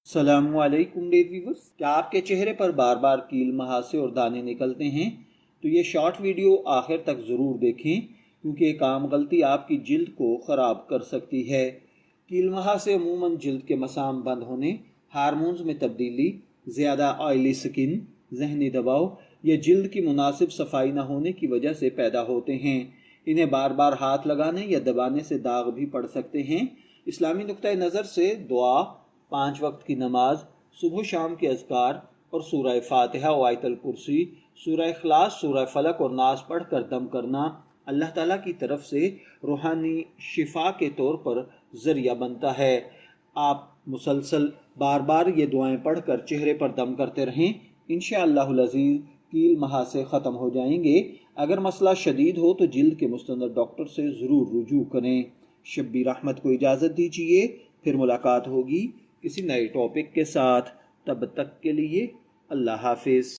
السلام علیکم dear viewers, کیا آپ کے چہرے پر بار بار کیل مہاسے اور دانے نکلتے ہیں؟ تو یہ شارٹ ویڈیو آخر تک ضرور دیکھیں، کیونکہ ایک عام غلطی آپ کی جلد کو خراب کر سکتی ہے۔ کیل مہاسے عموماً جلد کے مسام بند ہونے، ہارمونز میں تبدیلی، زیادہ آئلی سکن، ذہنی دباؤ یا جلد کی مناسب صفائی نہ ہونے کی وجہ سے پیدا ہوتے ہیں۔ انہیں بار بار ہاتھ لگانے یا دبانے سے داغ بھی پڑ سکتے ہیں۔ اسلامی نقطۂ نظر سے دعا، 5 وقت کی نماز، صبح و شام کے اذکار اور سورہ فاتحہ و آیت الکرسی، سورہ اخلاص، سورہ فلق اور ناس پڑھ کر دم کرنا اللہ تعالیٰ کی طرف سے روحانی شفا کے طور پر ذریعہ بنتا ہے۔ آپ مسلسل بار بار یہ دعائیں پڑھ کر چہرے پر دم کرتے رہیں، انشاءاللہ العزیز کیل مہاسے ختم ہو جائیں گے۔ اگر مسئلہ شدید ہو تو جلد کے مستند ڈاکٹر سے ضرور رجوع کریں۔ شبیر احمد کو اجازت دیجیے، پھر ملاقات ہوگی کسی نئے ٹاپک کے ساتھ۔ تب تک کے لیے اللہ حافظ۔